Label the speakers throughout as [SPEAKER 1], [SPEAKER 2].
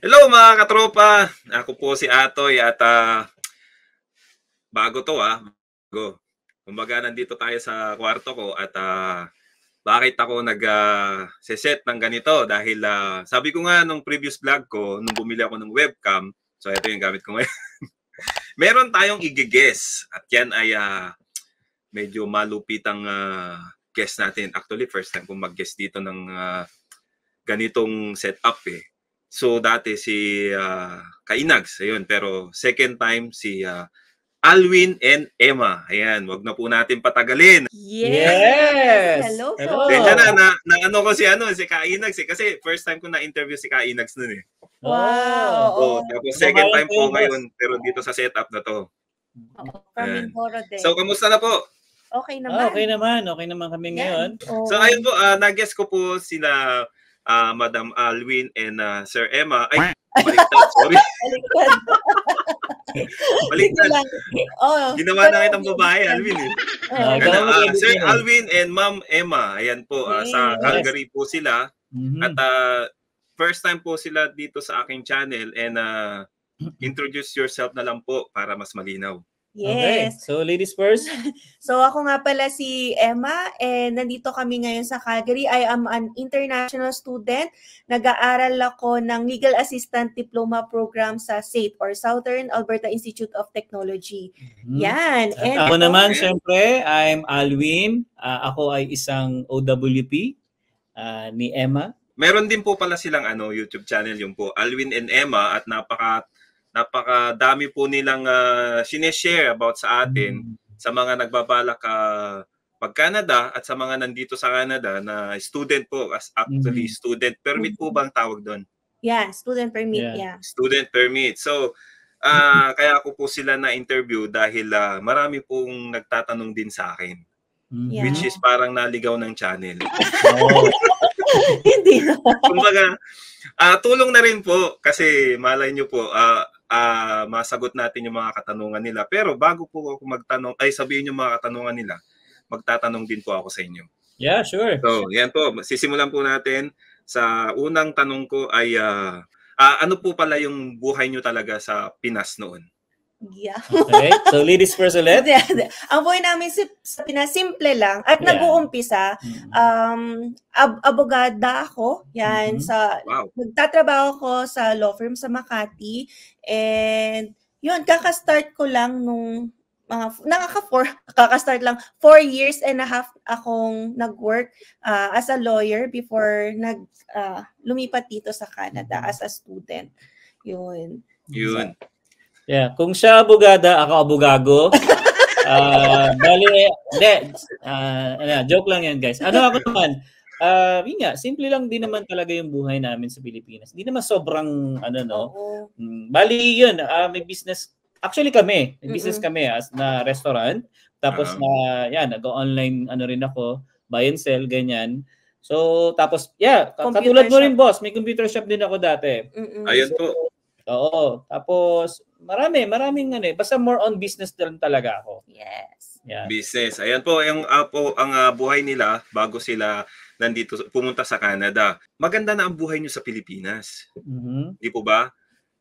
[SPEAKER 1] Hello mga katropa, ako po si Atoy at bago to bago. Kumbaga nandito tayo sa kwarto ko at bakit ako nag-set ng ganito dahil sabi ko nga nung previous vlog ko, nung bumili ako ng webcam, so ito yung gamit ko ngayon. Meron tayong i-guess at yan ay medyo malupitang guess natin. Actually, first time kong mag-guess dito ng ganitong setup eh. So dati si Kainags, ayun, pero second time si Alwin and Emma. Ayan, wag na po natin patagalin.
[SPEAKER 2] Yes!
[SPEAKER 3] Hello po.
[SPEAKER 1] Na ano ko si Kainags eh, kasi first time ko na-interview si Kainags noon eh.
[SPEAKER 3] Wow.
[SPEAKER 1] Oh, tapos second time po ngayon, pero dito sa setup na to.
[SPEAKER 3] From Mindoro din.
[SPEAKER 1] So, kamusta na po?
[SPEAKER 3] Okay naman.
[SPEAKER 2] Okay naman kami ngayon.
[SPEAKER 1] So, ayun po, na-guess ko po sila Madam Alwin and Sir Emma. Ay, baliktad, sorry. Baliktad. Ginawa na kitang babae, Alwin eh. Sir Alwin and Ma'am Emma. Ayan po, sa Calgary po sila. At first time po sila dito sa aking channel and introduce yourself na lang po para mas malinaw.
[SPEAKER 3] Yes.
[SPEAKER 2] Okay. So, ladies first.
[SPEAKER 3] So, ako nga pala si Emma and nandito kami ngayon sa Calgary. I am an international student. Nag-aaral ako ng Legal Assistant Diploma Program sa SAIT or Southern Alberta Institute of Technology. Yan.
[SPEAKER 2] And ako naman, syempre, I'm Alwin. Ako ay isang OWP ni Emma.
[SPEAKER 1] Meron din po pala silang YouTube channel yung po, Alwin and Emma, at napakadami po nilang sineshare about sa atin sa mga nagbabalak pag-Canada at sa mga nandito sa Canada na student po, actually student permit po bang tawag doon?
[SPEAKER 3] Yeah, student permit, yeah.
[SPEAKER 1] Student permit. So, kaya ako po sila na-interview dahil marami pong nagtatanong din sa akin. Which is parang naligaw ng channel.
[SPEAKER 3] Hindi na.
[SPEAKER 1] Kumbaga, tulong na rin po kasi malay nyo po, masagot natin yung mga katanungan nila. Pero bago po ako magtanong, sabihin yung mga katanungan nila, magtatanong din po ako sa inyo.
[SPEAKER 2] Yeah, sure.
[SPEAKER 1] So, yan po. Sisimulan po natin. Sa unang tanong ko ay, ano po pala yung buhay nyo talaga sa Pinas noon?
[SPEAKER 3] Yeah.
[SPEAKER 2] Okay. So, ladies first ulit.
[SPEAKER 3] Ang buhay namin sa Pinas, simple lang. At nag-uumpisa, abogada ako. Yan. Nagtatrabaho ko sa law firm sa Makati. And yun, kakastart ko lang nung kakastart lang. 4 years and a half akong nag-work as a lawyer before lumipat dito sa Canada as a student. Yun.
[SPEAKER 2] Yeah, kung siya abogada, ako abogago. Joke lang yan, guys. Ako naman, yun nga, simple lang din naman talaga yung buhay namin sa Pilipinas. Hindi naman sobrang, bali yun, may business, actually kami, may business kami as na restaurant. Tapos nag-online, rin ako, buy and sell, ganyan. So, tapos, katulad mo rin, boss, may computer shop din ako dati.
[SPEAKER 1] Ayun po.
[SPEAKER 2] Oo. Tapos, maraming basta more on business din talaga ako.
[SPEAKER 3] Yes.
[SPEAKER 2] Yeah.
[SPEAKER 1] Business. Ayan po, ang buhay nila bago sila nandito, pumunta sa Canada. Maganda na ang buhay nyo sa Pilipinas. Di po ba?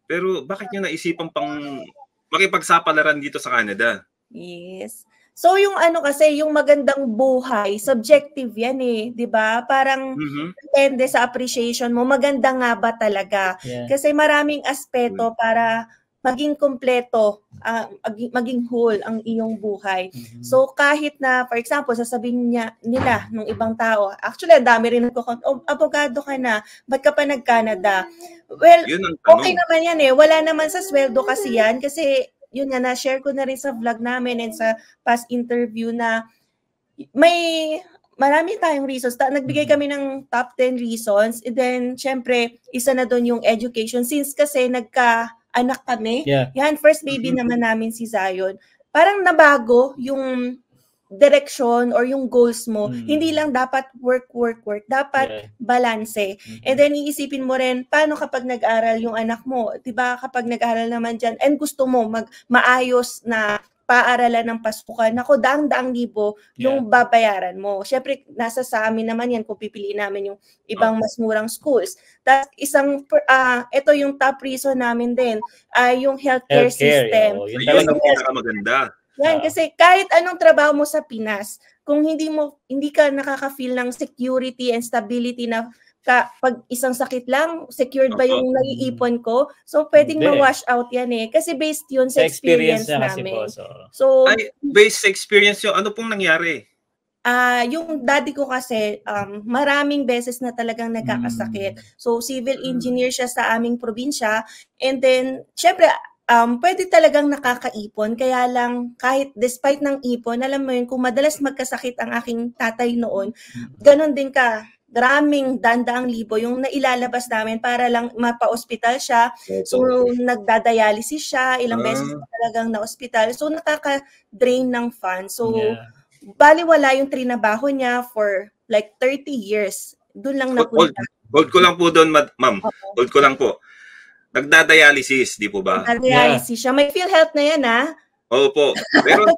[SPEAKER 1] Pero bakit nyo naisipan pang makipagsapalaran dito sa Canada?
[SPEAKER 3] Yes. So yung kasi, yung magandang buhay, subjective yan eh, 'di ba? Parang depende sa appreciation mo, maganda nga ba talaga?
[SPEAKER 2] Yeah.
[SPEAKER 3] Kasi maraming aspeto para maging kompleto, maging whole ang iyong buhay. So kahit na, for example, sasabihin nila nung ibang tao, actually ang dami rin abogado ka na, ba't ka pa nag-Canada? Well, okay naman yan eh, wala naman sa sweldo kasi yan, kasi yun nga, na-share ko na rin sa vlog namin and sa past interview na may marami tayong reasons. Nagbigay kami ng top 10 reasons. And then, syempre, isa na doon yung education. Since kasi nagka-anak kami, yan, first baby naman namin si Zion, parang nabago yung direction or yung goals mo. Hindi lang dapat work. Dapat balanse. And then iisipin mo rin, paano kapag nag-aral yung anak mo? 'Di ba kapag nag-aral naman diyan and gusto mo maayos na paaralan ng pasukan, ako daang-daang libo yung babayaran mo. Syempre, nasa sa amin naman yan kung pipiliin namin yung ibang mas murang schools. Tapos ito yung top reason namin din, yung healthcare system.
[SPEAKER 1] Yun ang pinakamaganda.
[SPEAKER 3] Yan, kasi kahit anong trabaho mo sa Pinas, kung hindi ka nakaka-feel ng security and stability na pag isang sakit lang, secured ba yung naiipon ko? So, pwedeng ma-wash out yan eh. Kasi based yun sa experience namin. So,
[SPEAKER 1] based sa experience yun, ano pong nangyari?
[SPEAKER 3] Yung daddy ko kasi, maraming beses na talagang nagkakasakit. So, civil engineer siya sa aming probinsya. And then, syempre, pwede talagang nakakaipon. Kaya lang, kahit despite ng ipon, alam mo yun, kung madalas magkasakit ang aking tatay noon, ganon din ka. Maraming daang libo yung nailalabas namin para lang mapa-hospital siya. So, nagdadialysis siya, ilang beses na talagang na-hospital. So, nakaka-drain ng funds. So, baliwala yung trinabaho niya for like 30 years. Doon lang napunta.
[SPEAKER 1] Hold ko lang po doon, ma'am. Hold ko lang po. Nagdadialysis, di po ba?
[SPEAKER 3] Nagdadialysis siya. May PhilHealth na yan, ha?
[SPEAKER 1] Opo. Meron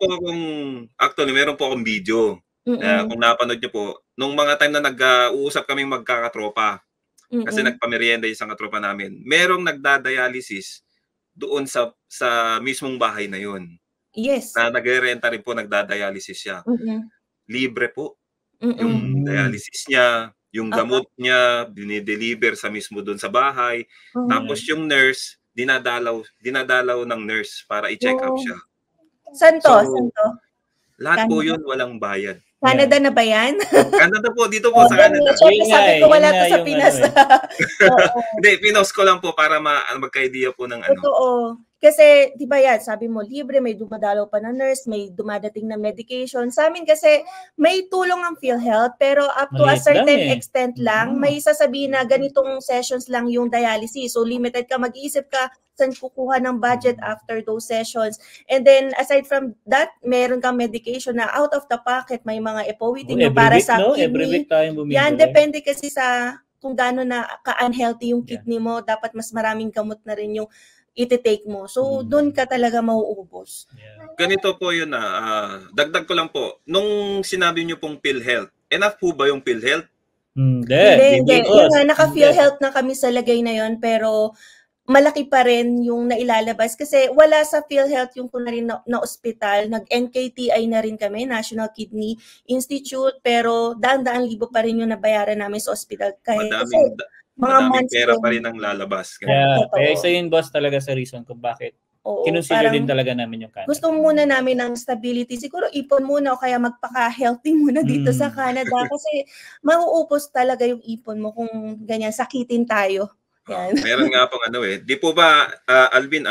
[SPEAKER 1] po akong video. Kung napanood niyo po, nung mga time na nag-uusap kaming magkakatropa, kasi nagpamerienda yung isang katropa namin, merong nagdadialysis doon sa mismong bahay na yun.
[SPEAKER 3] Yes.
[SPEAKER 1] Na nagre-renta rin po, nagdadialysis siya. Libre po. Yung dialysis niya, yung gamot niya, dinideliver sa mismo doon sa bahay. Tapos yung nurse, dinadalaw ng nurse para i-check up siya.
[SPEAKER 3] Saan to?
[SPEAKER 1] Lahat po yun, walang bayad.
[SPEAKER 3] Canada na ba yan?
[SPEAKER 1] Canada po, dito po sa Canada.
[SPEAKER 3] Sabi ko wala to sa Pinas.
[SPEAKER 1] Hindi, pinost ko lang po para magka-idea po ng ano.
[SPEAKER 3] Totoo. Kasi, di ba yan, sabi mo, libre, may dumadalaw pa na nurse, may dumadating na medication. Sa amin kasi, may tulong ng PhilHealth, pero up to a certain extent lang, may sasabihin na ganitong sessions lang yung dialysis. So, limited ka, mag-iisip ka saan kukuha ng budget after those sessions. And then, aside from that, meron kang medication na out of the pocket, may mga epoetin para sa kidney.
[SPEAKER 2] Every week tayong bumibili.
[SPEAKER 3] Yan, depende kasi sa kung gaano na ka-unhealthy yung kidney mo, dapat mas maraming gamot na rin yung iti-take mo. So, doon ka talaga mauubos.
[SPEAKER 1] Ganito po yun dagdag ko lang po. Nung sinabi niyo pong PhilHealth, enough po ba yung PhilHealth?
[SPEAKER 3] Hindi. Naka-PhilHealth na kami sa lagay na yon, pero malaki pa rin yung nailalabas kasi wala sa PhilHealth yung kunwari na ospital. Nag-NKTI na rin kami, National Kidney Institute, pero daan-daan libo pa rin yung nabayaran namin sa ospital.
[SPEAKER 1] Madaming pera pa rin ang lalabas.
[SPEAKER 2] Kaya isa yun, boss, talaga sa reason kung bakit kinonsider din talaga namin yung Canada.
[SPEAKER 3] Gusto muna namin ng stability. Siguro ipon muna o kaya magpaka-healthy muna dito sa Canada kasi mauupos talaga yung ipon mo kung ganyan, sakitin tayo. Yan.
[SPEAKER 1] Meron nga pong di po ba, Alvin,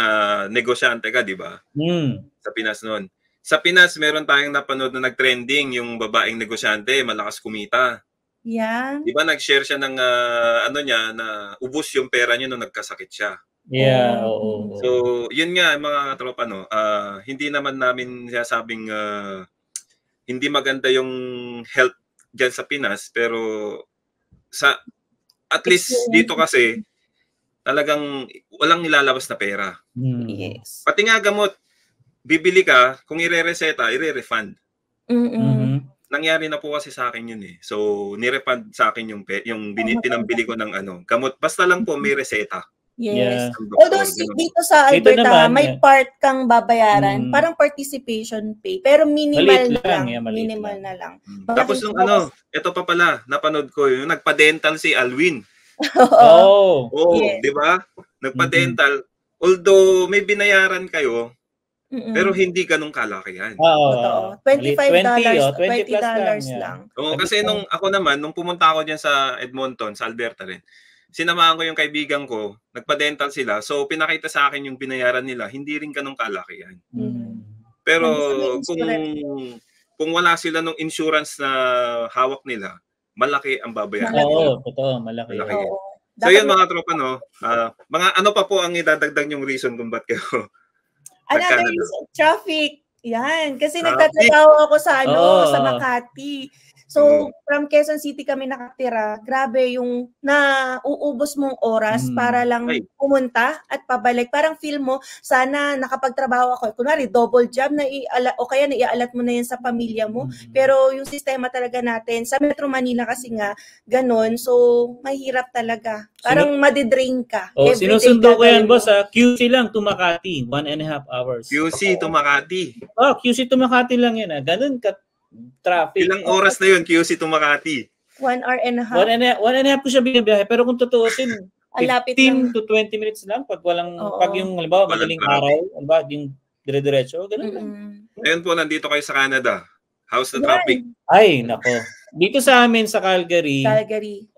[SPEAKER 1] negosyante ka, di ba? Sa Pinas noon. Sa Pinas, meron tayong napanood na nag-trending yung babaeng negosyante, malakas kumita.
[SPEAKER 3] Yeah.
[SPEAKER 1] Di ba nag-share siya ng na ubos yung pera niya nung nagkasakit siya.
[SPEAKER 2] Yeah, oo.
[SPEAKER 1] So, yun nga mga tropa hindi naman namin sinasabing hindi maganda yung health diyan sa Pinas, pero at least dito kasi talagang walang nilalabas na pera.
[SPEAKER 3] Yes.
[SPEAKER 1] Pati nga gamot, bibili ka, kung ire-reseta, ire-refund. Nangyari na po kasi sa akin yun eh. So, ni-refund sa akin yung pinambili ko ng gamot. Basta lang po may reseta.
[SPEAKER 3] Yes. Although dito sa Alberta, may part kang babayaran, parang participation pay, pero minimal lang. Minimal na lang.
[SPEAKER 1] Tapos yung ito pa pala, napanood ko yung nagpa-dental si Alwin.
[SPEAKER 3] Yes.
[SPEAKER 1] Di ba? Nagpa-dental. Although may binayaran kayo, pero hindi ganun kalakihan.
[SPEAKER 3] $25, $20 lang.
[SPEAKER 1] Kasi nung pumunta ako diyan sa Edmonton, sa Alberta rin, sinamahan ko yung kaibigan ko, nagpa-dental sila, so pinakita sa akin yung binayaran nila, hindi rin ganun kalakihan. Pero kung wala sila nung insurance na hawak nila, malaki ang babayaran.
[SPEAKER 2] Totoo, malaki.
[SPEAKER 1] So yun mga tropa, mga pa po ang idadagdag yung reason kung ba't kayo
[SPEAKER 3] another reason, traffic. Yan, kasi
[SPEAKER 1] Traffic.
[SPEAKER 3] nagtatrabaho ako sa sa
[SPEAKER 2] Oo.
[SPEAKER 3] Makati. So, from Quezon City kami nakatira. Grabe yung nauubos mong oras para lang
[SPEAKER 1] Ay.
[SPEAKER 3] pumunta at pabalik. Parang feel mo, sana nakapagtrabaho ako. Kunwari, double job na o kaya naialat mo na yan sa pamilya mo. Pero yung sistema talaga natin, sa Metro Manila kasi nga, ganun. So, mahirap talaga. Parang madidrain ka. Everyday
[SPEAKER 2] Sinusundo ko yan,
[SPEAKER 3] gagawin mo.
[SPEAKER 2] boss. QC lang to Makati, 1.5 hours.
[SPEAKER 1] QC to Makati.
[SPEAKER 2] QC to Makati lang yan. Ganun ka traffic.
[SPEAKER 1] Ilang oras na yun, QC to Makati?
[SPEAKER 3] 1 hour and a half.
[SPEAKER 2] One and a half ko siya binabiyahe. Pero kung tutuusin,
[SPEAKER 3] Ang lapit
[SPEAKER 2] 15 to 20 minutes lang pag walang, pag yung, halimbawa, madaling araw, halimbawa, yung dire-diretso, ganun lang.
[SPEAKER 1] Ngayon po, nandito kayo sa Canada. How's the traffic?
[SPEAKER 2] Ay, nako. Dito sa amin sa Calgary,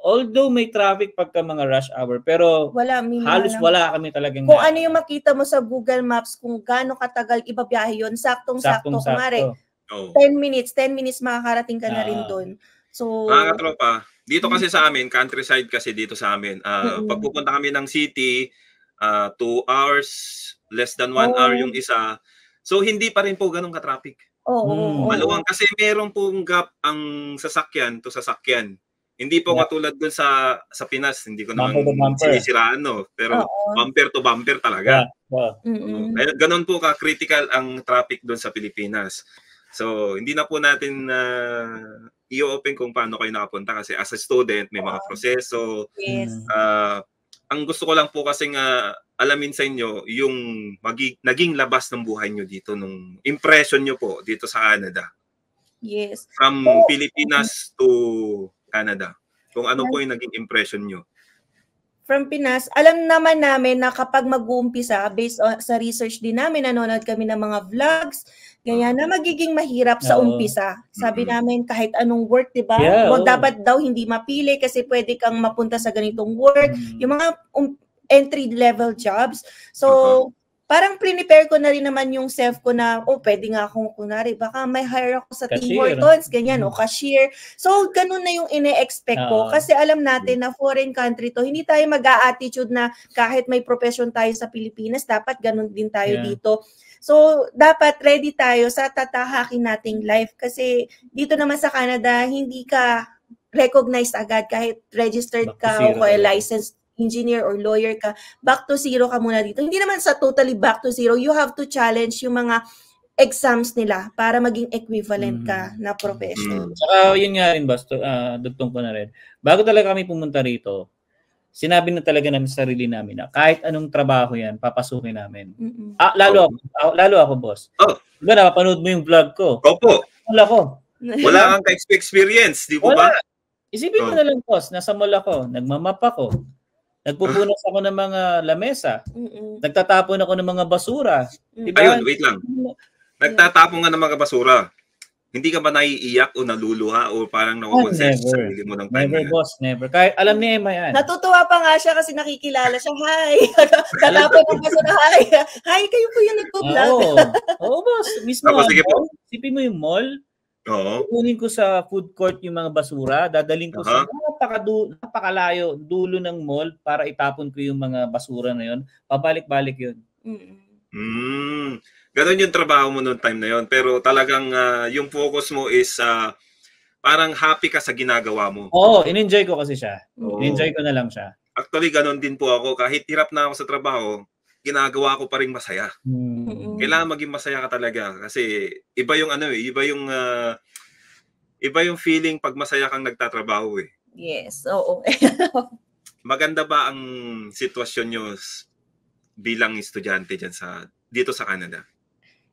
[SPEAKER 2] although may traffic pagka mga rush hour, pero halos wala kami talagang.
[SPEAKER 3] Kung ano yung makita mo sa Google Maps, kung gaano katagal ibabiyahe yun, saktong-sakto. Kumari, 10 minutes makakarating ka na rin doon. So,
[SPEAKER 1] mga katropa, dito kasi sa amin, countryside kasi dito sa amin. Pag pupunta kami ng city, 2 hours, less than 1 hour yung isa. So, hindi pa rin po ganun ka-traffic. Maluwang kasi meron pong gap ang sasakyan to sasakyan. Hindi po katulad dun sa Pinas, hindi ko naman sinisiraan, no? Pero bumper to bumper talaga. Ganon po ka-critical ang traffic dun sa Pilipinas. So, hindi na po natin i-open kung paano kayo nakapunta kasi as a student, may mga proseso. Ang gusto ko lang po kasing alamin sa inyo yung naging labas ng buhay nyo dito, nung impression nyo po dito sa Canada.
[SPEAKER 3] Yes.
[SPEAKER 1] From Pilipinas to Canada. Kung ano po yung naging impression nyo.
[SPEAKER 3] From Pinas, alam naman namin na kapag mag-uumpisa, based sa research din namin, nanonood kami ng mga vlogs, ganyan, na magiging mahirap sa umpisa. Sabi namin, kahit anong work, diba? Dapat daw hindi mapili kasi pwede kang mapunta sa ganitong work. Yung mga entry-level jobs. So, parang prepare ko na rin naman yung self ko na, pwede nga akong, kunwari, baka may hire ako sa Tim Hortons, ganyan, o cashier. So, ganun na yung ine-expect ko. Kasi alam natin na foreign country to, hindi tayo mag-a-attitude na kahit may profession tayo sa Pilipinas, dapat ganun din tayo dito. So, dapat ready tayo sa tatahakin nating life. Kasi dito naman sa Canada, hindi ka recognized agad kahit registered ka o licensed engineer or lawyer ka, back to zero ka muna dito. Hindi naman sa totally back to zero. You have to challenge yung mga exams nila para maging equivalent ka na profession.
[SPEAKER 2] Saka yun nga rin, Bas, dugtong ko na rin. Bago talaga kami pumunta rito, sinabi na talaga namin sa sarili namin na kahit anong trabaho yan, papasukin namin. Lalo ako, boss. Diba napapanood mo yung vlog ko?
[SPEAKER 1] Opo.
[SPEAKER 2] Wala
[SPEAKER 1] kang experience, di po ba?
[SPEAKER 2] Isipin mo na lang, boss, nasa mall ako, nagmamap ako, nagpupunas ako ng mga lamesa, nagtatapon ako ng mga basura. Diba?
[SPEAKER 1] Ayun, wait lang. Nagtatapon nga ng mga basura. Hindi ka ba naiiyak o naluluha o parang nakukonsense sa sarili mo ng time?
[SPEAKER 2] Never, boss, never. Kahit alam ni Emma yan.
[SPEAKER 3] Natutuwa pa nga siya kasi nakikilala siya. Hi! Tatapon ng basura. Hi! Hi, kayo po yung nagpo-vlog.
[SPEAKER 2] Oo, boss. Mismo, isipin mo yung mall, kukunin ko sa food court yung mga basura, dadaling ko sa napakalayo dulo ng mall para itapon ko yung mga basura na yun. Pabalik-balik yun.
[SPEAKER 1] Ganon yung trabaho mo noong time na yun. Pero talagang yung focus mo is parang happy ka sa ginagawa mo.
[SPEAKER 2] In-enjoy ko kasi siya. In-enjoy ko na lang siya.
[SPEAKER 1] Actually, ganon din po ako. Kahit hirap na ako sa trabaho, ginagawa ko pa rin masaya. Kailangan maging masaya ka talaga kasi iba yung iba yung feeling pag masaya kang nagtatrabaho eh.
[SPEAKER 3] Yes, oo.
[SPEAKER 1] Maganda ba ang sitwasyon nyo bilang estudyante dyan dito sa Canada?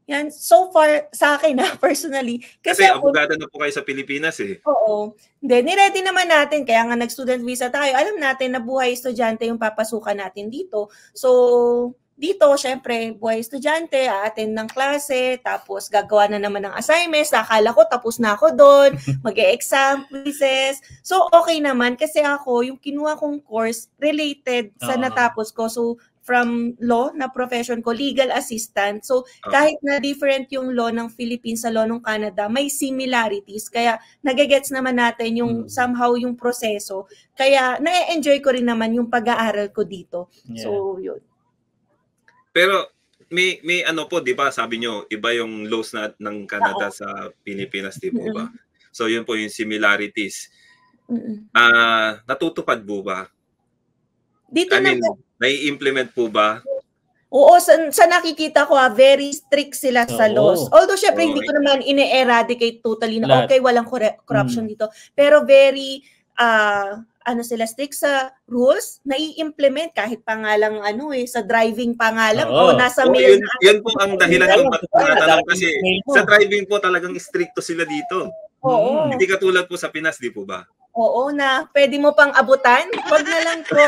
[SPEAKER 3] Yan, so far sa akin personally.
[SPEAKER 1] Kasi abogado na po kayo sa Pilipinas eh.
[SPEAKER 3] Oo. Hindi, niready naman natin. Kaya nga nag-student visa tayo. Alam natin na buhay estudyante yung papasukan natin dito. So, dito, syempre, buhay estudyante, a-attend ng klase, tapos gagawa na naman ng assignments. Akala ko, tapos na ako doon. Mag-e-exam, quizzes. So, okay naman. Kasi ako, yung kinuha kong course, related sa natapos ko. So, from law na profession ko, legal assistant. So, kahit na different yung law ng Philippines sa law ng Canada, may similarities. Kaya, nagigets naman natin yung somehow yung proseso. Kaya, na-enjoy ko rin naman yung pag-aaral ko dito. So, yun.
[SPEAKER 1] Pero, may ano po, 'di ba? Sabi nyo, iba yung laws ng Canada sa Pilipinas, di po ba? So yun po yung similarities. Natutupad po ba?
[SPEAKER 3] Dito
[SPEAKER 1] nai-implement po ba?
[SPEAKER 3] Oo, sa nakikita ko, very strict sila sa laws. Although, syempre, hindi ko naman ine-eradicate totally na okay, walang corruption dito. Pero very, sila strict sa rules, nai-implement kahit pangalang sa driving pangalang nasa mail.
[SPEAKER 1] Yun po ang dahilan kung bakit tinatanong kasi sa driving po talagang stricto sila dito.
[SPEAKER 3] Oo.
[SPEAKER 1] Hindi katulad po sa Pinas, di po ba?
[SPEAKER 3] Oo, na pwede mo pang abutan. Wag na lang po.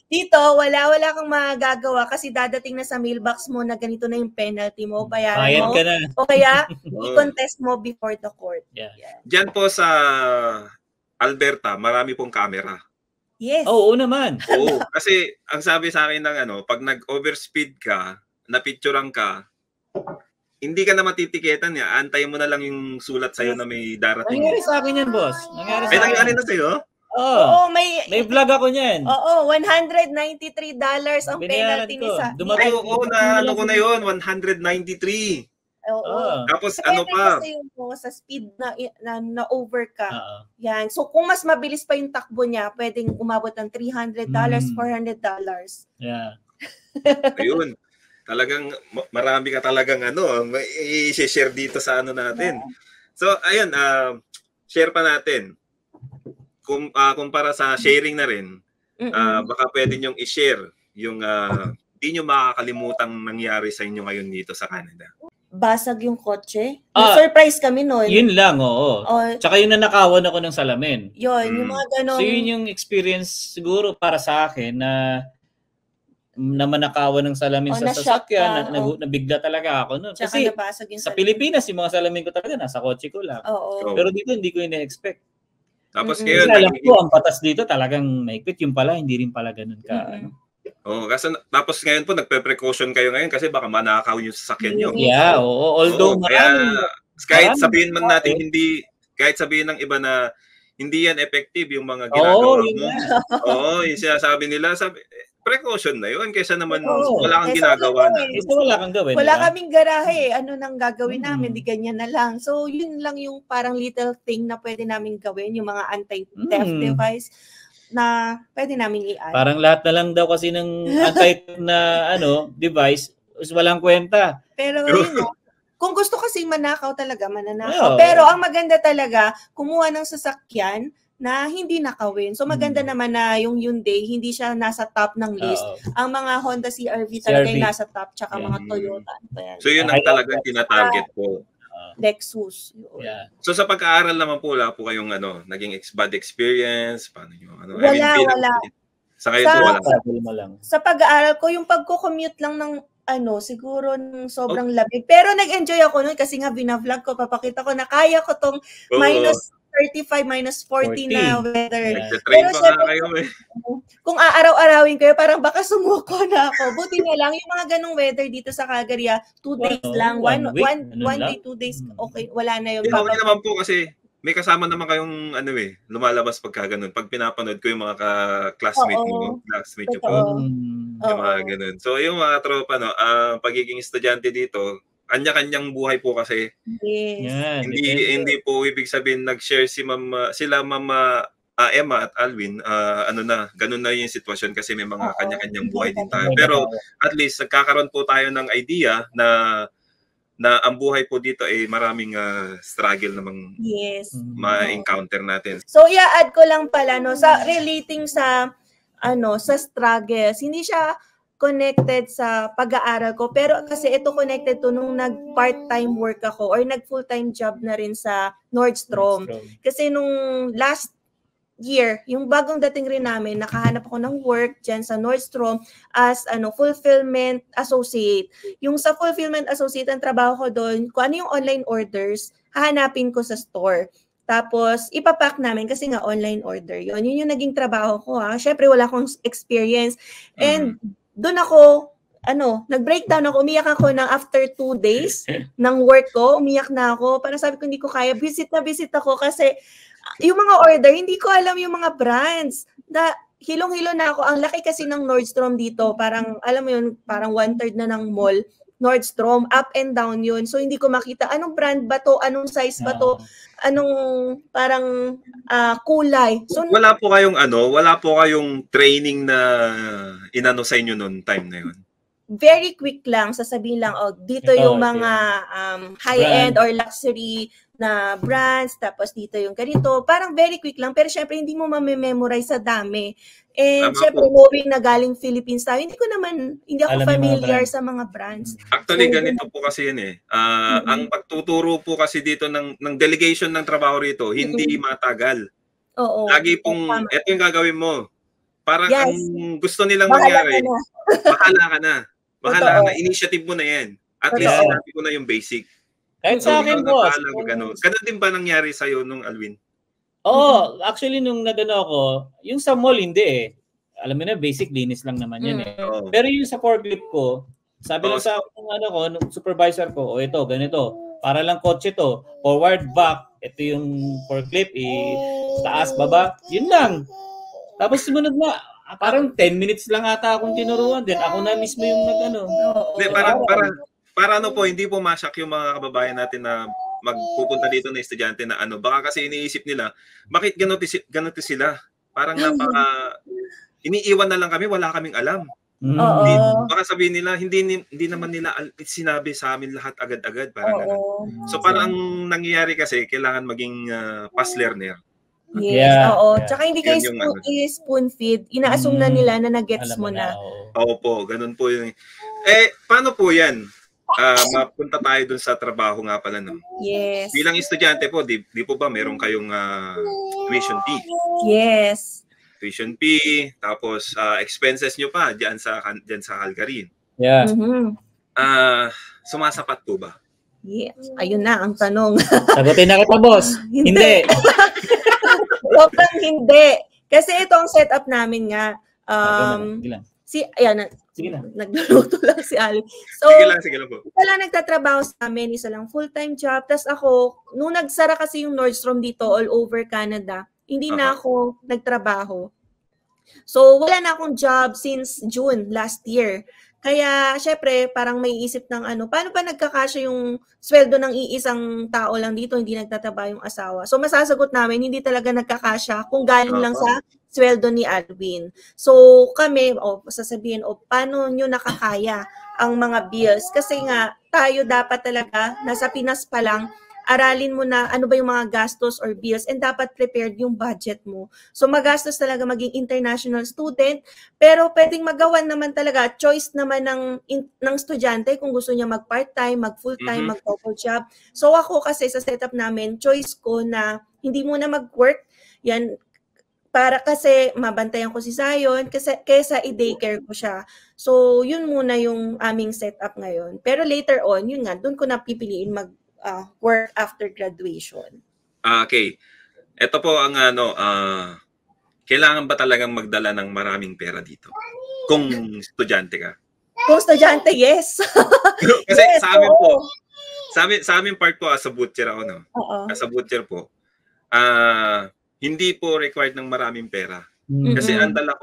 [SPEAKER 3] Dito, wala kang magagawa kasi dadating na sa mailbox mo na ganito na yung penalty mo. Bayaran mo.
[SPEAKER 2] Ka na.
[SPEAKER 3] O kaya, i-contest mo before the court.
[SPEAKER 2] Yeah.
[SPEAKER 1] Diyan po sa Alberta, marami pong camera.
[SPEAKER 3] Yes.
[SPEAKER 2] Oo naman.
[SPEAKER 1] Oo, kasi ang sabi sa akin ng pag nag-overspeed ka, napicturean ka, hindi ka na matitiketan niya. Antayin mo na lang yung sulat sa'yo na may darating.
[SPEAKER 2] Nangyari sa akin yan, boss.
[SPEAKER 1] Nangyari na sa'yo?
[SPEAKER 2] Oo, may vlog ako niyan.
[SPEAKER 3] Oo, $193 ang penalty ni sa.
[SPEAKER 1] Oo, ano ko na yun, 193.
[SPEAKER 3] Oo.
[SPEAKER 1] Tapos ano pa?
[SPEAKER 3] Kasi sa speed na over ka. Yan. So kung mas mabilis pa yung takbo niya, pwedeng umabot ng $300, $400.
[SPEAKER 2] Yeah.
[SPEAKER 1] Ayun. Talagang marami ka talagang i-share dito sa natin. So ayun, share pa natin. Kumpara sa sharing na rin, baka pwede nyong i-share yung di nyo makakalimutang nangyari sa inyo ngayon dito sa Canada.
[SPEAKER 3] Basag yung kotse. Surprise kami noon.
[SPEAKER 2] Yun lang, oo. Tsaka yung nanakawan ako ng salamin.
[SPEAKER 3] Yun, yung mga ganun.
[SPEAKER 2] So yun yung experience siguro para sa akin na manakawan ng salamin sa sasakyan, nabigla talaga ako noon. Kasi sa Pilipinas, yung mga salamin ko talaga nasa kotse ko lang. Pero dito hindi ko ina-expect.
[SPEAKER 1] Tapos ngayon,
[SPEAKER 2] alam ko, ang patas dito talagang maikpit. Yung pala, hindi rin pala ganun ka.
[SPEAKER 1] Kasi tapos ngayon po, nagpe-precaution kayo ngayon kasi baka manakaw yung sasakyan nyo.
[SPEAKER 2] Yeah, oo. Although
[SPEAKER 1] kahit sabihin man natin kahit sabihin ng iba na hindi yan effective yung mga ginagawa mo. Yung sinasabi nila, precaution na yun kaysa naman wala kang ginagawa na.
[SPEAKER 2] Wala kang gawin.
[SPEAKER 3] Wala kaming garahe. Ano nang gagawin namin? Di ganyan na lang. So, yun lang yung parang little thing na pwede namin gawin, yung mga anti-theft device na pwede namin i-add.
[SPEAKER 2] Parang lahat na lang daw kasi ng anti-theft na device is walang kwenta.
[SPEAKER 3] Pero yun kung gusto kasi manakaw talaga, mananakaw. Pero ang maganda talaga, kumuha ng sasakyan na hindi nakawin. So maganda naman na yung Hyundai, hindi siya nasa top ng list. Ang mga Honda CR-V talaga yung nasa top, tsaka mga Toyota.
[SPEAKER 1] So yun ang talagang tinatarget ko.
[SPEAKER 3] Lexus.
[SPEAKER 2] Yeah.
[SPEAKER 1] So sa pag-aaral naman po, wala po kayong naging bad experience? Paano nyo?
[SPEAKER 3] Wala.
[SPEAKER 1] Sa kayo po wala.
[SPEAKER 3] Sa pag-aaral ko, yung pagko-commute lang ng siguro ng sobrang lamig. Pero nag-enjoy ako nun kasi nga binavlog ko, papakita ko na kaya ko tong minus 35, minus 40 na weather.
[SPEAKER 1] Nag-train pa nga kayo
[SPEAKER 3] kung aaraw-arawin kayo, parang baka sumuko na ako. Buti na lang, yung mga ganong weather dito sa Calgary, 2 days lang. One day, 2 days, okay, wala na yun.
[SPEAKER 1] Okay naman po kasi may kasama naman kayong lumalabas pagka ganun. Pag pinapanood ko yung mga classmate mo, classmate ko, yung mga ganun. So yung mga tropa, pagiging estudyante dito, kanya-kanyang buhay po kasi.
[SPEAKER 3] Yes.
[SPEAKER 2] Yeah,
[SPEAKER 1] hindi po ibig sabihin nag-share sila Mama Emma at Alwin, ganun na yung sitwasyon kasi may mga kanya-kanyang buhay din tayo. Pero at least nagkakaroon po tayo ng idea na ang buhay po dito ay maraming struggle namang ma-encounter natin.
[SPEAKER 3] So i-add ko lang pala sa relating sa sa struggles, hindi siya connected sa pag-aaral ko, pero kasi ito connected to nung nag-part-time work ako or nag-full-time job na rin sa Nordstrom. Kasi nung last year, yung bagong dating rin namin, nakahanap ako ng work dyan sa Nordstrom as fulfillment associate. Yung sa fulfillment associate, ang trabaho ko doon, kung ano yung online orders, hahanapin ko sa store. Tapos, ipapack namin kasi nga online order yun. Yun yung naging trabaho ko. Syempre, wala akong experience. And doon ako, nag-breakdown ako, umiyak ako ng after 2 days ng work ko, umiyak na ako. Parang sabi ko, hindi ko kaya. Visit ako kasi yung mga order, hindi ko alam yung mga brands. hilong-hilo na ako. Ang laki kasi ng Nordstrom dito, parang, alam mo yun, parang 1/3 na ng mall. Nordstrom, up and down yun. So, hindi ko makita, anong brand ba to? Anong size ba to? Anong parang kulay? So,
[SPEAKER 1] wala po kayong training na inano sa inyo noon time na yun?
[SPEAKER 3] Very quick lang, sasabihin lang, dito
[SPEAKER 2] Ito,
[SPEAKER 3] yung mga high-end or luxury na brands, tapos dito yung ganito. Parang very quick lang, pero syempre hindi mo mamememorize sa dami. And syempre, knowing na galing Philippines tayo, hindi ako familiar sa mga brands.
[SPEAKER 1] Actually, ganito po kasi yun eh. Ang pagtuturo po kasi dito ng delegation ng trabaho rito, hindi matagal.
[SPEAKER 3] Oo.
[SPEAKER 1] Lagi pong, eto yung gagawin mo. Parang ang gusto nilang mangyari, bahala ka na. Bahala ka na. Initiative mo na yan. At least sinabi ko na yung basic.
[SPEAKER 2] Kahit sa akin, boss.
[SPEAKER 1] Ganun din ba nangyari sa'yo nung Alwin?
[SPEAKER 2] Oo, actually nung nagano ako, yung sa mall hindi eh. Alam mo na, basic linis lang naman yan eh. Pero yung sa forklift ko, sabi lang sa nung supervisor ko, ito, ganito. Para lang kotse to. Forward, back. Ito yung forklift, taas, baba. Yun lang. Tapos sumunod na, parang 10 minutes lang ata akong tinuruan. Then ako na mismo yung nag-ano.
[SPEAKER 1] Para ano po, hindi po masak yung mga kababayan natin na magpupunta dito na estudyante na ano. Baka kasi iniisip nila, bakit ganito sila? Parang iniiwan na lang kami, wala kaming alam. Baka sabihin nila, hindi naman nila sinabi sa amin lahat agad-agad. Parang so parang ang nangyayari kasi, kailangan maging fast learner.
[SPEAKER 3] Yes, Tsaka hindi kayo spoon feed. Ina-assume na nila na nag-gets mo na.
[SPEAKER 1] Opo, ganun po yun. Paano po yan? Mapunta tayo dun sa trabaho nga pala, no?
[SPEAKER 3] Yes.
[SPEAKER 1] Bilang estudyante po, di po ba meron kayong tuition fee?
[SPEAKER 3] Yes.
[SPEAKER 1] Tuition fee, tapos expenses nyo pa dyan sa Calgary.
[SPEAKER 2] Yeah.
[SPEAKER 1] Sumasapat po ba?
[SPEAKER 3] Yes. Ayun na ang tanong.
[SPEAKER 2] Sagutin na kita, boss. Hindi.
[SPEAKER 3] Sobrang hindi. Kasi ito ang setup namin nga.
[SPEAKER 2] Sige na.
[SPEAKER 3] Nagluluto lang si Ali. So,
[SPEAKER 1] sige lang po.
[SPEAKER 3] Isa lang nagtatrabaho sa amin, isa lang full-time job. Tapos ako, nung nagsara kasi yung Nordstrom dito all over Canada, hindi na ako nagtrabaho. So, wala na akong job since June last year. Kaya, syempre, parang may isip ng paano pa nagkakasya yung sweldo ng iisang tao lang dito, hindi nagtatrabaho yung asawa. So, masasagot namin, hindi talaga nagkakasya kung galing lang sa sweldo ni Alwin. So, kami, sasabihin, paano nyo nakakaya ang mga bills? Kasi nga, tayo dapat talaga, nasa Pinas pa lang, aralin mo na ano ba yung mga gastos or bills and dapat prepared yung budget mo. So magastos talaga maging international student, pero pwedeng magawan naman talaga, choice naman ng estudyante kung gusto niya mag part-time, mag full-time, mag double job. So ako kasi sa setup namin, choice ko na hindi muna mag-work, yan, para kasi mabantayan ko si Zion, kaysa i-daycare ko siya. So yun muna yung aming setup ngayon. Pero later on, yun nga, doon ko napipiliin work after graduation.
[SPEAKER 1] Okay. Ito po ang kailangan ba talagang magdala ng maraming pera dito? Kung estudyante ka?
[SPEAKER 3] Kung estudyante, yes.
[SPEAKER 1] Kasi yes, sa amin po, sa amin part po as a butcher ako, no? As a butcher po, hindi po required ng maraming pera. Kasi ang dala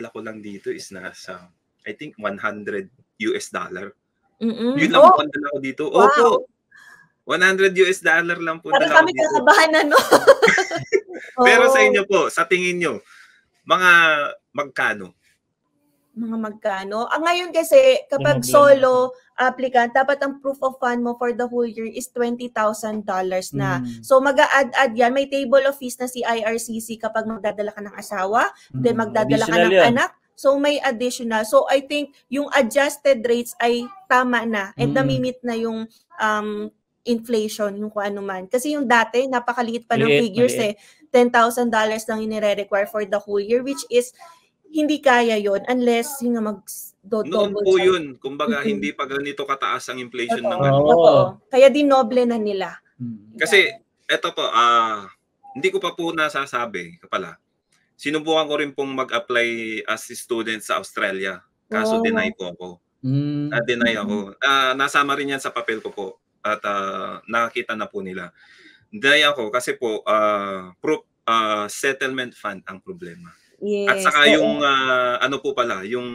[SPEAKER 1] ko lang dito is nasa, I think, $100. Yun lang po ang dala ko dito.
[SPEAKER 3] Wow.
[SPEAKER 1] Opo. $100 lang po.
[SPEAKER 3] Parang kami kakabahan na, no?
[SPEAKER 1] Pero sa inyo po, sa tingin nyo, mga magkano?
[SPEAKER 3] Mga magkano? Ngayon kasi, kapag solo applicant, dapat ang proof of fund mo for the whole year is $20,000 na. So mag-a-add yan. May table of fees na si IRCC kapag magdadala ka ng asawa, then magdadala ka ng anak. So may additional. So I think yung adjusted rates ay tama na and namimit na yung inflation, yung kung ano man. Kasi yung dati, napakaliit pa ng figures $10,000 lang inire-require for the whole year, which is hindi kaya yon unless yung
[SPEAKER 1] noon po yun. Kumbaga, hindi pa ganito kataas ang inflation ng
[SPEAKER 3] Kaya dinoble na nila.
[SPEAKER 1] Kasi, eto po, hindi ko pa po nasasabi pala. Sinubukan ko rin pong mag-apply as student sa Australia. Kaso deny po ako. Deny ako. Nasama rin yan sa papel ko po. At nakakita na po nila. Dahil ako kasi po settlement fund ang problema. At
[SPEAKER 3] Yes.
[SPEAKER 1] saka yung ano po pala, yung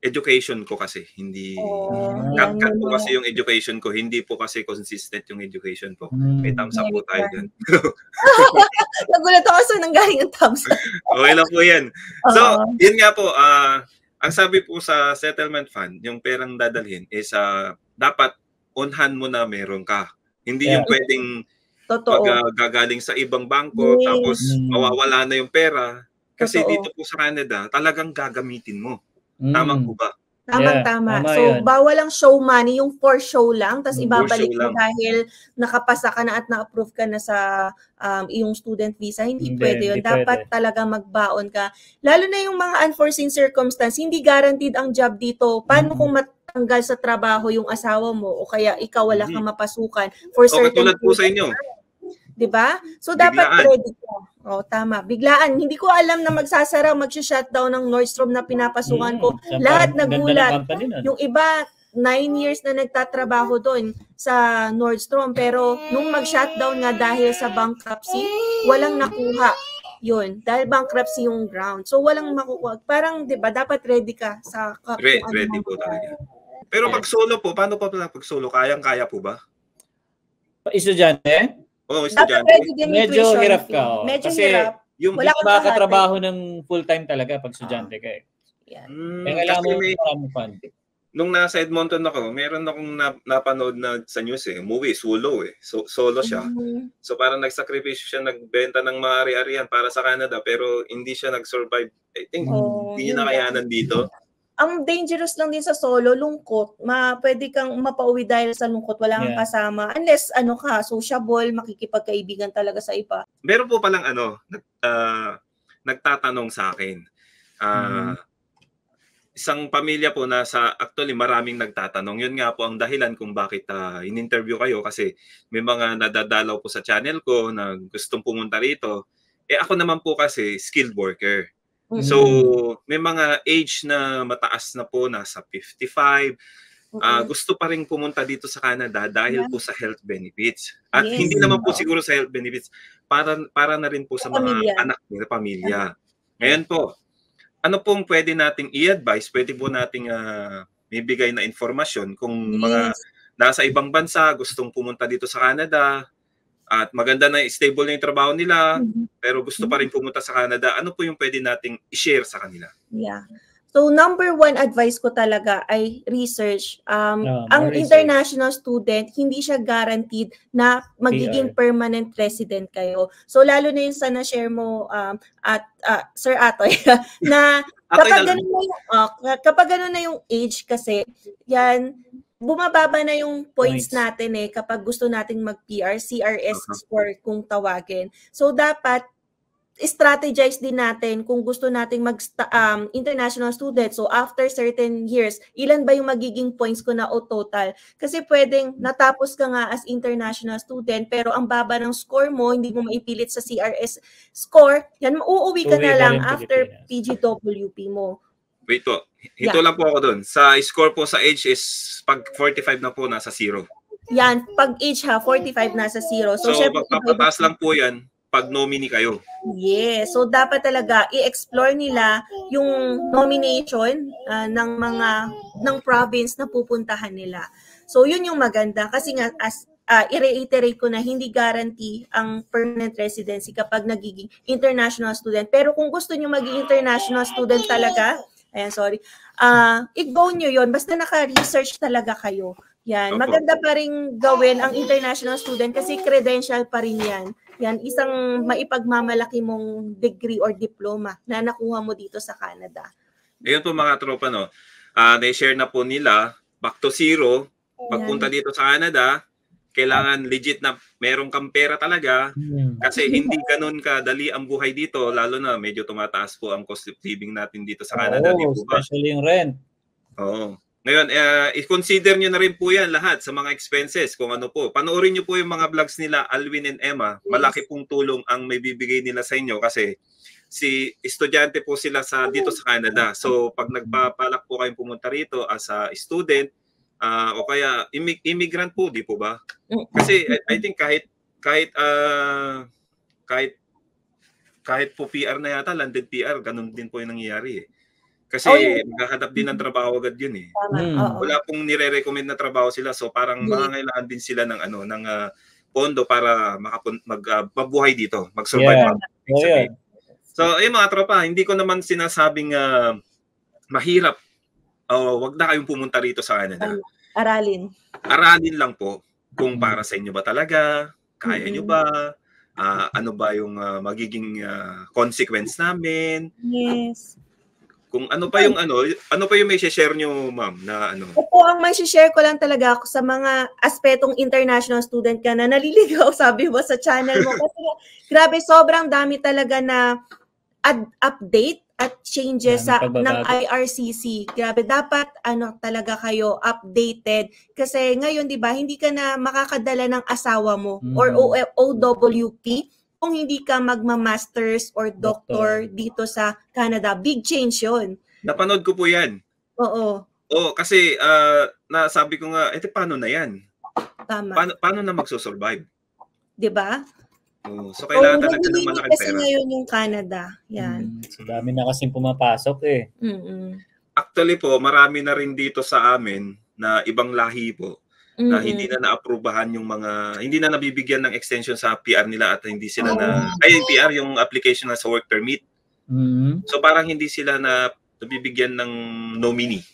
[SPEAKER 1] education ko kasi hindi
[SPEAKER 3] yan
[SPEAKER 1] cut po
[SPEAKER 3] yung
[SPEAKER 1] kasi yung education ko, hindi po kasi consistent yung education ko. May thumbs up po tayo
[SPEAKER 3] yan.
[SPEAKER 1] dyan.
[SPEAKER 3] Nagulat ako sa nanggaling ang thumbs up.
[SPEAKER 1] Okay lang po yan. So,
[SPEAKER 3] Oo.
[SPEAKER 1] yun nga po, ang sabi po sa settlement fund, yung perang dadalhin is dapat on hand mo na meron ka. Hindi yung pwedeng
[SPEAKER 3] Totoo.
[SPEAKER 1] gagaling sa ibang bangko
[SPEAKER 3] Yes.
[SPEAKER 1] tapos mawawala na yung pera. Kasi
[SPEAKER 3] Totoo.
[SPEAKER 1] dito po sa Canada, talagang gagamitin mo. Tama po ba?
[SPEAKER 3] Tama.
[SPEAKER 2] tama
[SPEAKER 3] So,
[SPEAKER 2] yun.
[SPEAKER 3] bawal ang show money, yung for show lang, tapos
[SPEAKER 1] For
[SPEAKER 3] ibabalik
[SPEAKER 1] show
[SPEAKER 3] mo
[SPEAKER 1] lang.
[SPEAKER 3] dahil nakapasa ka na at na-approve ka na sa iyong student visa. Hindi pwede yun.
[SPEAKER 2] Hindi
[SPEAKER 3] Dapat
[SPEAKER 2] pwede.
[SPEAKER 3] talaga magbaon ka. Lalo na yung mga unforeseen circumstance, hindi guaranteed ang job dito. Paano kung matanggal sa trabaho yung asawa mo o kaya ikaw wala kang mapasukan for
[SPEAKER 1] O
[SPEAKER 3] certain
[SPEAKER 1] katulad po sa inyo.
[SPEAKER 3] Diba? So, dapat
[SPEAKER 1] Biglaan.
[SPEAKER 3] ready ka. Tama. Biglaan. Hindi ko alam na magsasara, mag-shutdown ng Nordstrom na pinapasukan ko. Lahat nagulat. Yung iba, 9 years na nagtatrabaho doon sa Nordstrom. Pero nung mag-shutdown nga dahil sa bankruptcy, walang nakuha. Yun. Dahil bankruptcy yung ground. So, walang makukuha. Parang, di ba, dapat ready ka sa
[SPEAKER 1] Ready po talaga. Pero pag solo po, paano pa pag solo? Kayang-kaya po ba?
[SPEAKER 2] Estudyante?
[SPEAKER 1] Oo,
[SPEAKER 3] Dapat
[SPEAKER 1] estudyante.
[SPEAKER 3] ready din yung
[SPEAKER 2] Medyo
[SPEAKER 3] tuition
[SPEAKER 2] hirap
[SPEAKER 3] fee.
[SPEAKER 2] ka.
[SPEAKER 3] Medyo
[SPEAKER 2] Kasi
[SPEAKER 3] hirap.
[SPEAKER 1] Yung
[SPEAKER 3] Wala kang
[SPEAKER 2] makakatrabaho ng full-time talaga pag estudyante ka eh.
[SPEAKER 3] Yan.
[SPEAKER 2] Kaya kailangan mo
[SPEAKER 1] kasi
[SPEAKER 2] maraming fund.
[SPEAKER 1] nung nasa Edmonton ako, meron akong napanood na sa news umuwi, solo solo siya. So parang nagsakripisyo siya, nagbenta ng mga ari-arian para sa Canada pero hindi siya nag-survive. I think hindi niya nakayanan dito.
[SPEAKER 3] Ang dangerous lang din sa solo, lungkot. Pwede kang mapauwi dahil sa lungkot, wala kang kasama. Unless, sociable, makikipagkaibigan talaga sa iba.
[SPEAKER 1] Meron po palang nagtatanong sa akin. Isang pamilya po actually maraming nagtatanong. Yun nga po ang dahilan kung bakit in-interview kayo kasi may mga nadadalaw po sa channel ko na gustong pumunta rito. Ako naman po kasi skilled worker. So, may mga age na mataas na po, nasa 55. Gusto pa rin pumunta dito sa Canada dahil po sa health benefits. At hindi naman po siguro sa health benefits, para na rin po sa mga anak nila, pamilya. Ngayon po, ano pong pwede nating i-advise? Pwede po nating bibigay na informasyon kung mga nasa ibang bansa, gustong pumunta dito sa Canada, at maganda na stable na yung trabaho nila, pero gusto pa rin pumunta sa Canada, ano po yung pwede nating i-share sa kanila?
[SPEAKER 3] Yeah. So, number one advice ko talaga ay research. Ang
[SPEAKER 2] research.
[SPEAKER 3] international student, hindi siya guaranteed na magiging permanent resident kayo. So, lalo na yung sana share mo, Sir Atoy, na kapag ganun na yung age kasi, yan, bumababa na yung points natin kapag gusto nating mag-PR, CRS score kung tawagin. So, dapat strategize din natin kung gusto nating international student. So, after certain years, ilan ba yung magiging points ko na o total? Kasi pwedeng natapos ka nga as international student, pero ang baba ng score mo, hindi mo maipilit sa CRS score, yan, uuwi ka na lang after PGWP mo.
[SPEAKER 1] Wait po. Hinto lang po ako dun. Sa score po sa age is pag 45 na po, nasa 0.
[SPEAKER 3] Yan. Pag age 45 nasa 0. So
[SPEAKER 1] magpapataas lang po yan pag nominee kayo.
[SPEAKER 3] Yes. So, dapat talaga i-explore nila yung nomination ng province na pupuntahan nila. So, yun yung maganda. Kasi nga, i-reiterate ko na hindi guarantee ang permanent residency kapag nagiging international student. Pero kung gusto nyo maging international student talaga, i-go nyo yun. Basta naka-research talaga kayo. Yan. Maganda pa rin gawin ang international student kasi credential pa rin yan. Yan, isang maipagmamalaki mong degree or diploma na nakuha mo dito sa Canada.
[SPEAKER 1] Ayun po mga tropa, no? Na-share na po nila, back to 0. Pagpunta dito sa Canada, kailangan legit na meron kang pera talaga kasi hindi ganun kadali ang buhay dito, lalo na medyo tumataas po ang cost of living natin dito sa Canada.
[SPEAKER 2] Especially yung rent.
[SPEAKER 1] Oo. Ngayon, i-consider nyo na rin po yan lahat sa mga expenses kung ano po. Panoorin nyo po yung mga vlogs nila, Alwin and Emma. Malaki pong tulong ang may bibigay nila sa inyo kasi estudyante po sila dito sa Canada. So, pag nagpapalak po kayong pumunta rito as a student, o kaya immigrant po, di po ba? Kasi I think kahit kahit po PR na yata, landed PR, ganun din po yung nangyayari eh. Kasi maghahanap din ng trabaho agad yun eh.
[SPEAKER 3] Tama.
[SPEAKER 1] Wala pong nire-recommend na trabaho sila, so parang mangangailangan din sila ng pondo para mabuhay dito, mag-survive. So ayun mga tropa, hindi ko naman sinasabing mahirap. Wag na kayong pumunta rito sa Canada.
[SPEAKER 3] Aralin
[SPEAKER 1] lang po kung para sa inyo ba talaga, kaya nyo ba, ano ba yung magiging consequence namin.
[SPEAKER 3] Yes.
[SPEAKER 1] Kung ano pa yung may share nyo, ma'am, na ano?
[SPEAKER 3] Opo, ang may share ko lang talaga ako sa mga aspetong international student ka na naliligaw, sabi mo sa channel mo. Kasi grabe, sobrang dami talaga na update at changes ng IRCC. Grabe, dapat talaga kayo updated. Kasi ngayon, di ba, hindi ka na makakadala ng asawa mo or OWP kung hindi ka magma-masters or doctor dito sa Canada. Big change yun.
[SPEAKER 1] Napanood ko po yan.
[SPEAKER 3] Oo.
[SPEAKER 1] Kasi nasabi ko nga, paano na yan?
[SPEAKER 3] Tama.
[SPEAKER 1] Paano na magsusurvive?
[SPEAKER 3] Diba?
[SPEAKER 1] So kailangan talaga ng malaking
[SPEAKER 3] kasi
[SPEAKER 1] pera.
[SPEAKER 3] ngayon yung Canada. Yan.
[SPEAKER 2] So dami na kasing pumapasok eh.
[SPEAKER 1] Actually po, marami na rin dito sa amin na ibang lahi po. Na hindi na naaprubahan yung hindi na nabibigyan ng extension sa PR nila at hindi sila PR yung application na sa work permit. So parang hindi sila nabibigyan ng nominee.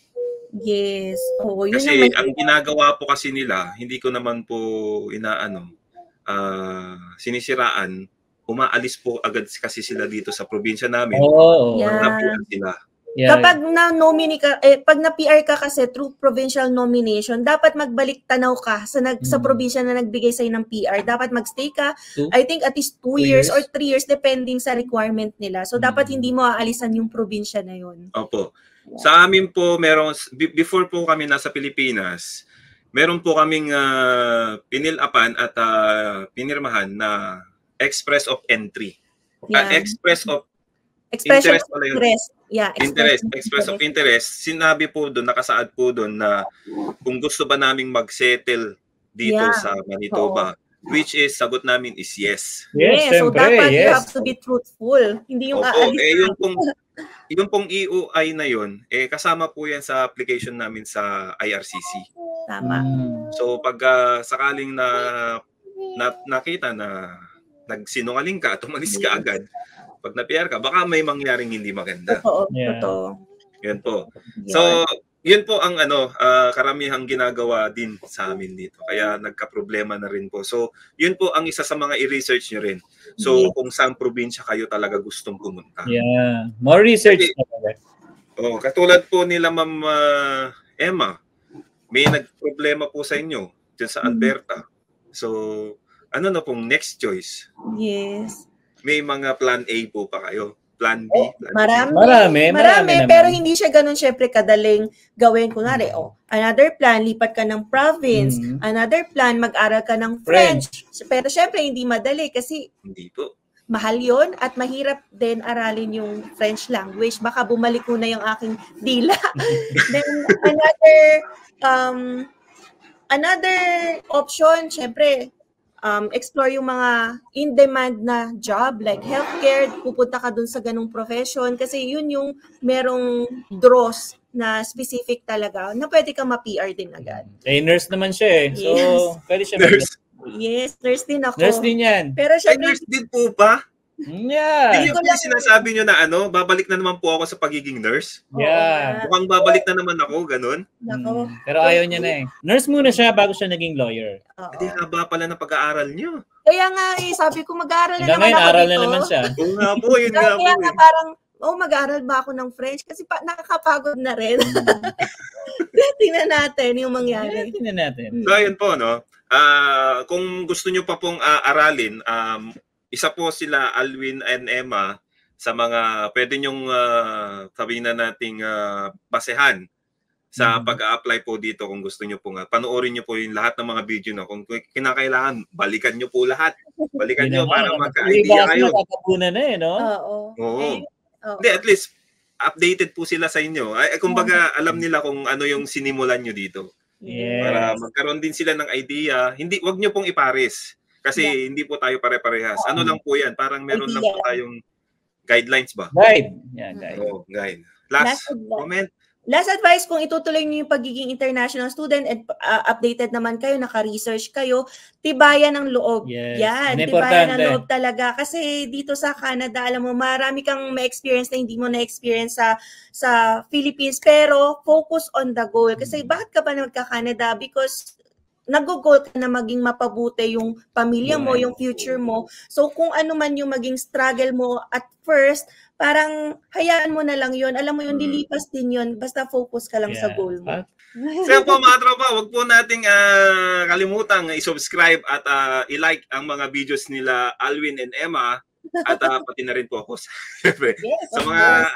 [SPEAKER 3] Yes. Yun
[SPEAKER 1] kasi ang ginagawa po kasi nila, hindi ko naman po sinisiraan, umaalis po agad kasi sila dito sa probinsya namin. Na-PR sila.
[SPEAKER 3] Kapag na-nominee ka, pag na-PR ka kasi through provincial nomination, dapat magbalik tanaw ka sa probinsya na nagbigay sa'yo ng PR. Dapat magstay ka, I think at least 2 years or 3 years depending sa requirement nila. So dapat hindi mo aalisan yung probinsya na yun.
[SPEAKER 1] Opo. Sa amin po, before po kami nasa Pilipinas, meron po kaming pinilapan at pinirmahan na Express of Entry. Express of
[SPEAKER 3] Expression
[SPEAKER 1] interest
[SPEAKER 3] of interest. Yeah,
[SPEAKER 1] express of interest. Sinabi po doon, nakasaad po doon na kung gusto ba naming mag-settle dito sa Manitoba, which is, sagot namin is yes.
[SPEAKER 3] Yes, so dapat you have to be truthful. Hindi yung aalis.
[SPEAKER 1] Yung pong EUI na yun, kasama po yan sa application namin sa IRCC.
[SPEAKER 3] Tama.
[SPEAKER 1] So pag sakaling nakita na nagsinungaling ka at umalis ka agad, pag na-PR ka, baka may mangyaring hindi maganda.
[SPEAKER 3] Totoo.
[SPEAKER 1] Yan po. So, yun po ang karamihang ginagawa din sa amin dito. Kaya nagka-problema na rin po. So, yun po ang isa sa mga i-research nyo rin. So, kung saan probinsya kayo talaga gustong pumunta.
[SPEAKER 2] Yeah. More research.
[SPEAKER 1] Katulad po nila Ma'am Emma, may nagproblema po sa inyo dyan sa Alberta. So, ano na pong next choice?
[SPEAKER 3] Yes.
[SPEAKER 1] May mga plan A po pa kayo? Plan B?
[SPEAKER 3] Marami. Pero hindi siya ganun syempre kadaling gawin. Kunwari, another plan, lipat ka ng province. Another plan, mag-aral ka ng French. Pero syempre, hindi madali kasi
[SPEAKER 1] hindi po.
[SPEAKER 3] Mahal yon at mahirap din aralin yung French language. Baka bumalik ko na yung aking dila. Then, another option, syempre, explore yung mga in-demand na job like healthcare, pupunta ka dun sa ganung profession kasi yun yung merong draws na specific talaga na pwede ka ma-PR din agad.
[SPEAKER 2] Nurse naman siya eh. So, pwede siya
[SPEAKER 1] nurse.
[SPEAKER 3] Yes, nurse din ako.
[SPEAKER 2] Nurse din yan.
[SPEAKER 3] Pero
[SPEAKER 1] nurse din po ba?
[SPEAKER 2] Yeah.
[SPEAKER 1] Hindi ko sinasabi nyo na babalik na naman po ako sa pagiging nurse.
[SPEAKER 2] Yeah.
[SPEAKER 1] Mukhang babalik na naman ako, ganun.
[SPEAKER 2] Pero ayaw niya na eh. Nurse muna siya bago siya naging lawyer.
[SPEAKER 1] Hindi haba pala ng pag-aaral nyo.
[SPEAKER 3] Kaya nga sabi ko mag-aaral na naman ako
[SPEAKER 2] aral
[SPEAKER 3] dito.
[SPEAKER 2] na naman siya.
[SPEAKER 1] Oo nga po, yun nga po.
[SPEAKER 3] Kaya nga parang, mag-aaral ba ako ng French? Kasi nakakapagod na rin. Tingnan natin yung mangyari.
[SPEAKER 2] Tingnan natin.
[SPEAKER 1] So, ayun po, no? Kung gusto nyo pa pong aralin, isa po sila, Alwin and Emma, sa mga pwede nyong sabihin na nating basehan sa pag-a-apply po dito kung gusto nyo po panoorin nyo po yung lahat ng mga video. No? Kung kinakailangan, balikan nyo po lahat. Balikan nyo para magka-idea kayo.
[SPEAKER 2] Nakakapunan na eh, no?
[SPEAKER 1] Oo. Hindi, at least, updated po sila sa inyo. Kumbaga, alam nila kung ano yung sinimulan nyo dito.
[SPEAKER 2] Yes.
[SPEAKER 1] Para magkaroon din sila ng idea. Wag nyo pong ipares. Kasi hindi po tayo pare-parehas. Ano lang po yan, parang meron lang po tayong Guidelines ba?
[SPEAKER 2] Guide. Yeah, guide.
[SPEAKER 1] Oo, guide. Last comment.
[SPEAKER 3] Last advice, kung itutuloy niyo yung pagiging international student and updated naman kayo, naka-research kayo, tibayan ng loob.
[SPEAKER 2] Yes.
[SPEAKER 3] Yan, tibayan ng loob talaga. Kasi dito sa Canada, alam mo, marami kang ma-experience na hindi mo na-experience sa Philippines. Pero focus on the goal. Kasi bakit ka ba nagka-Canada? Because nag-goal ka na maging mapabuti yung pamilya mo, yung future mo. So kung ano man yung maging struggle mo at first, parang hayaan mo na lang yun. Alam mo yun, lilipas din yun. Basta focus ka lang sa goal mo.
[SPEAKER 1] So po mga tropa, wag po nating kalimutang i-subscribe at i-like ang mga videos nila Alwin and Emma at pati na rin po ako. Sa mga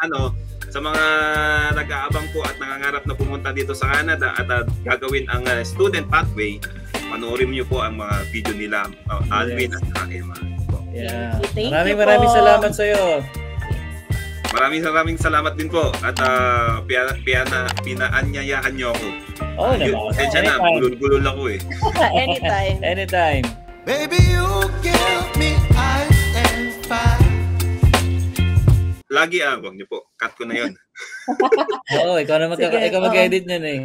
[SPEAKER 1] sa mga nag-aabang po at nangangarap na pumunta dito sa Canada at gagawin ang student pathway, panoorin niyo po ang mga video nila Alwin at Emma.
[SPEAKER 2] Yeah. Maraming salamat sa iyo.
[SPEAKER 1] Maraming salamat din po at pinaanyayahan niyo ako.
[SPEAKER 2] Oh, naman.
[SPEAKER 1] Kaya na, bulol-bulol ako eh.
[SPEAKER 2] Anytime.
[SPEAKER 4] Baby, you give me ice and fire.
[SPEAKER 1] Lagi wag niyo po. Cut ko na 'yon.
[SPEAKER 2] Oo, ikaw mag-edit niyan eh.